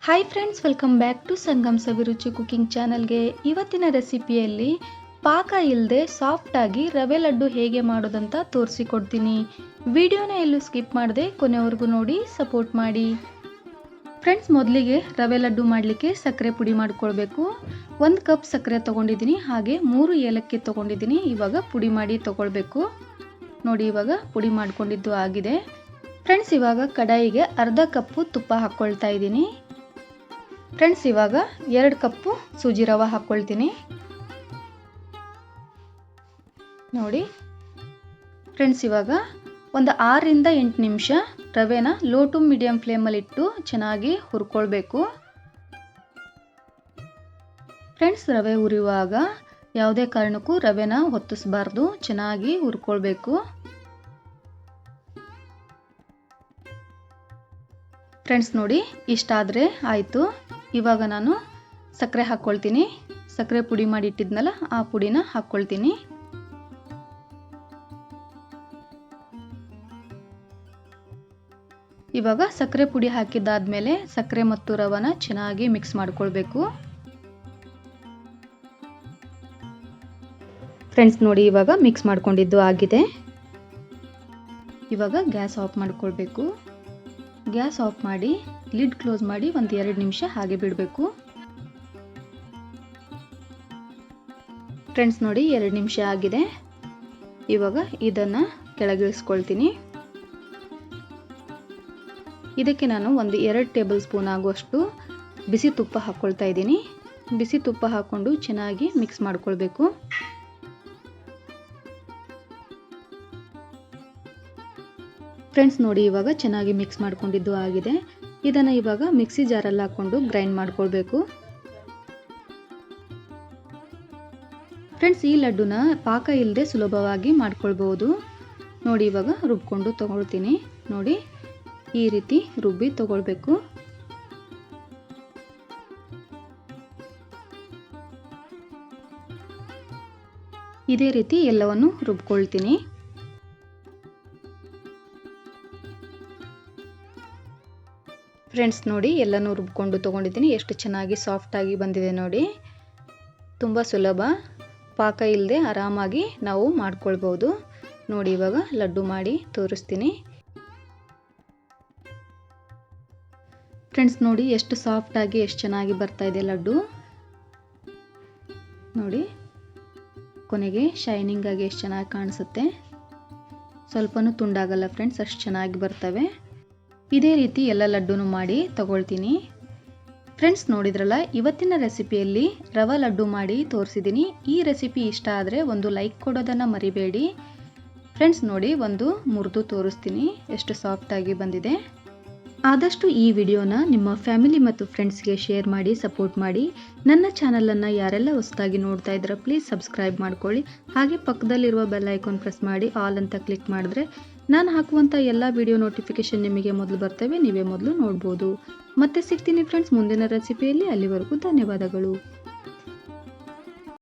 Hi friends, welcome back to Sangam Saviruchi cooking ಚಾನಲ್ಗೆ. ಇವತ್ತಿನ ರೆಸಿಪಿಯಲ್ಲಿ ಪಾಕ ಇಲ್ಲದೆ ಸಾಫ್ಟಾಗಿ ರವೆ ಲಡ್ಡು ಹೇಗೆ ಮಾಡೋದಂತ ತೋರಿಸಿಕೊಡ್ತೀನಿ. ವಿಡಿಯೋನ ಎಲ್ಲೂ ಸ್ಕಿಪ್ ಮಾಡದೆ ಕೊನೆವರೆಗೂ ನೋಡಿ ಸಪೋರ್ಟ್ ಮಾಡಿ. ಫ್ರೆಂಡ್ಸ್, ಮೊದಲಿಗೆ ರವೆ ಲಡ್ಡು ಮಾಡಲಿಕ್ಕೆ ಸಕ್ಕರೆ ಪುಡಿ ಮಾಡ್ಕೊಳ್ಬೇಕು. 1 ಕಪ್ ಸಕ್ಕರೆ ತೊಗೊಂಡಿದ್ದೀನಿ, ಹಾಗೆ 3 ಏಲಕ್ಕಿ ತೊಗೊಂಡಿದ್ದೀನಿ. ಇವಾಗ ಪುಡಿ ಮಾಡಿ ತೊಗೊಳ್ಬೇಕು. ನೋಡಿ, ಇವಾಗ ಪುಡಿ ಮಾಡ್ಕೊಂಡಿದ್ದು ಆಗಿದೆ. ಫ್ರೆಂಡ್ಸ್, ಇವಾಗ ಕಡಾಯಿಗೆ ಅರ್ಧ ಕಪ್ಪು ತುಪ್ಪ ಹಾಕ್ಕೊಳ್ತಾ ಇದ್ದೀನಿ. ಫ್ರೆಂಡ್ಸ್, ಇವಾಗ 2 ಕಪ್ಪು ಸೂಜಿ ರವೆ ಹಾಕ್ಕೊಳ್ತೀನಿ. ನೋಡಿ ಫ್ರೆಂಡ್ಸ್, ಇವಾಗ ಒಂದು 6 ರಿಂದ 8 ನಿಮಿಷ ರವೆನ ಲೋ ಟು ಮೀಡಿಯಂ ಫ್ಲೇಮಲ್ಲಿ ಇಟ್ಟು ಚೆನ್ನಾಗಿ ಹುರ್ಕೊಳ್ಬೇಕು. ಫ್ರೆಂಡ್ಸ್, ರವೆ ಹುರಿಯುವಾಗ ಯಾವುದೇ ಕಾರಣಕ್ಕೂ ರವೆನ ಹೊತ್ತಿಸಬಾರ್ದು, ಚೆನ್ನಾಗಿ ಹುರ್ಕೊಳ್ಬೇಕು. ಫ್ರೆಂಡ್ಸ್, ನೋಡಿ ಇಷ್ಟಾದರೆ ಆಯಿತು. ಇವಾಗ ನಾನು ಸಕ್ಕರೆ ಹಾಕ್ಕೊಳ್ತೀನಿ. ಸಕ್ಕರೆ ಪುಡಿ ಮಾಡಿ ಇಟ್ಟಿದ್ನಲ್ಲ, ಆ ಪುಡಿನ ಹಾಕ್ಕೊಳ್ತೀನಿ. ಇವಾಗ ಸಕ್ಕರೆ ಪುಡಿ ಹಾಕಿದ್ದಾದ್ಮೇಲೆ ಸಕ್ಕರೆ ಮತ್ತು ರವೆನ ಚೆನ್ನಾಗಿ ಮಿಕ್ಸ್ ಮಾಡ್ಕೊಳ್ಬೇಕು. ಫ್ರೆಂಡ್ಸ್, ನೋಡಿ ಇವಾಗ ಮಿಕ್ಸ್ ಮಾಡ್ಕೊಂಡಿದ್ದು ಆಗಿದೆ. ಇವಾಗ ಗ್ಯಾಸ್ ಆಫ್ ಮಾಡ್ಕೊಳ್ಬೇಕು. ಗ್ಯಾಸ್ ಆಫ್ ಮಾಡಿ ಲಿಡ್ ಕ್ಲೋಸ್ ಮಾಡಿ ಒಂದು 2 ನಿಮಿಷ ಹಾಗೆ ಬಿಡಬೇಕು. ಫ್ರೆಂಡ್ಸ್, ನೋಡಿ 2 ನಿಮಿಷ ಆಗಿದೆ. ಇವಾಗ ಇದನ್ನು ಕೆಳಗಿಳಿಸ್ಕೊಳ್ತೀನಿ. ಇದಕ್ಕೆ ನಾನು ಒಂದು 2 ಟೇಬಲ್ ಸ್ಪೂನ್ ಆಗುವಷ್ಟು ಬಿಸಿ ತುಪ್ಪ ಹಾಕ್ಕೊಳ್ತಾ ಇದ್ದೀನಿ. ಬಿಸಿ ತುಪ್ಪ ಹಾಕ್ಕೊಂಡು ಚೆನ್ನಾಗಿ ಮಿಕ್ಸ್ ಮಾಡ್ಕೊಳ್ಬೇಕು. ಫ್ರೆಂಡ್ಸ್, ನೋಡಿ ಇವಾಗ ಚೆನ್ನಾಗಿ ಮಿಕ್ಸ್ ಮಾಡ್ಕೊಂಡಿದ್ದು ಆಗಿದೆ. ಇದನ್ನು ಇವಾಗ ಮಿಕ್ಸಿ ಜಾರಲ್ಲಿ ಹಾಕ್ಕೊಂಡು ಗ್ರೈಂಡ್ ಮಾಡ್ಕೊಳ್ಬೇಕು. ಫ್ರೆಂಡ್ಸ್, ಈ ಲಡ್ಡುನ ಪಾಕ ಇಲ್ಲದೆ ಸುಲಭವಾಗಿ ಮಾಡ್ಕೊಳ್ಬಹುದು. ನೋಡಿ ಇವಾಗ ರುಬ್ಕೊಂಡು ತಗೊಳ್ತೀನಿ. ನೋಡಿ ಈ ರೀತಿ ರುಬ್ಬಿ ತಗೊಳ್ಬೇಕು. ಇದೇ ರೀತಿ ಎಲ್ಲವನ್ನು ರುಬ್ಕೊಳ್ತೀನಿ. ಫ್ರೆಂಡ್ಸ್, ನೋಡಿ ಎಲ್ಲನೂ ರುಬ್ಕೊಂಡು ತೊಗೊಂಡಿದ್ದೀನಿ. ಎಷ್ಟು ಚೆನ್ನಾಗಿ ಸಾಫ್ಟಾಗಿ ಬಂದಿದೆ ನೋಡಿ. ತುಂಬ ಸುಲಭ, ಪಾಕ ಇಲ್ಲದೆ ಆರಾಮಾಗಿ ನಾವು ಮಾಡ್ಕೊಳ್ಬೋದು. ನೋಡಿ ಇವಾಗ ಲಡ್ಡು ಮಾಡಿ ತೋರಿಸ್ತೀನಿ. ಫ್ರೆಂಡ್ಸ್, ನೋಡಿ ಎಷ್ಟು ಸಾಫ್ಟಾಗಿ ಎಷ್ಟು ಚೆನ್ನಾಗಿ ಬರ್ತಾ ಇದೆ ಲಡ್ಡು. ನೋಡಿ ಕೊನೆಗೆ ಶೈನಿಂಗ್ ಆಗಿ ಎಷ್ಟು ಚೆನ್ನಾಗಿ ಕಾಣಿಸುತ್ತೆ. ಸ್ವಲ್ಪನೂ ತುಂಡಾಗಲ್ಲ ಫ್ರೆಂಡ್ಸ್, ಅಷ್ಟು ಚೆನ್ನಾಗಿ ಬರ್ತವೆ. ಇದೇ ರೀತಿ ಎಲ್ಲ ಲಡ್ಡುನು ಮಾಡಿ ತಗೊಳ್ತೀನಿ. ಫ್ರೆಂಡ್ಸ್, ನೋಡಿದ್ರಲ್ಲ, ಇವತ್ತಿನ ರೆಸಿಪಿಯಲ್ಲಿ ರವೆ ಲಡ್ಡು ಮಾಡಿ ತೋರಿಸಿದ್ದೀನಿ. ಈ ರೆಸಿಪಿ ಇಷ್ಟ ಆದರೆ ಒಂದು ಲೈಕ್ ಕೊಡೋದನ್ನು ಮರಿಬೇಡಿ. ಫ್ರೆಂಡ್ಸ್, ನೋಡಿ ಒಂದು ಮುರಿದು ತೋರಿಸ್ತೀನಿ ಎಷ್ಟು ಸಾಫ್ಟಾಗಿ ಬಂದಿದೆ. ಆದಷ್ಟು ಈ ವಿಡಿಯೋನ ನಿಮ್ಮ ಫ್ಯಾಮಿಲಿ ಮತ್ತು ಫ್ರೆಂಡ್ಸ್ಗೆ ಶೇರ್ ಮಾಡಿ ಸಪೋರ್ಟ್ ಮಾಡಿ. ನನ್ನ ಚಾನಲನ್ನು ಯಾರೆಲ್ಲ ಹೊಸದಾಗಿ ನೋಡ್ತಾ ಇದ್ದೀರಾ ಪ್ಲೀಸ್ ಸಬ್ಸ್ಕ್ರೈಬ್ ಮಾಡ್ಕೊಳ್ಳಿ. ಹಾಗೆ ಪಕ್ಕದಲ್ಲಿರುವ ಬೆಲ್ ಐಕಾನ್ ಪ್ರೆಸ್ ಮಾಡಿ ಆಲ್ ಅಂತ ಕ್ಲಿಕ್ ಮಾಡಿದ್ರೆ ನಾನು ಹಾಕುವಂಥ ಎಲ್ಲ ವಿಡಿಯೋ ನೋಟಿಫಿಕೇಶನ್ ನಿಮಗೆ ಮೊದಲು ಬರ್ತವೆ, ನೀವೇ ಮೊದಲು ನೋಡ್ಬೋದು. ಮತ್ತೆ ಸಿಗ್ತೀನಿ ಫ್ರೆಂಡ್ಸ್ ಮುಂದಿನ ರೆಸಿಪಿಯಲ್ಲಿ. ಅಲ್ಲಿವರೆಗೂ ಧನ್ಯವಾದಗಳು.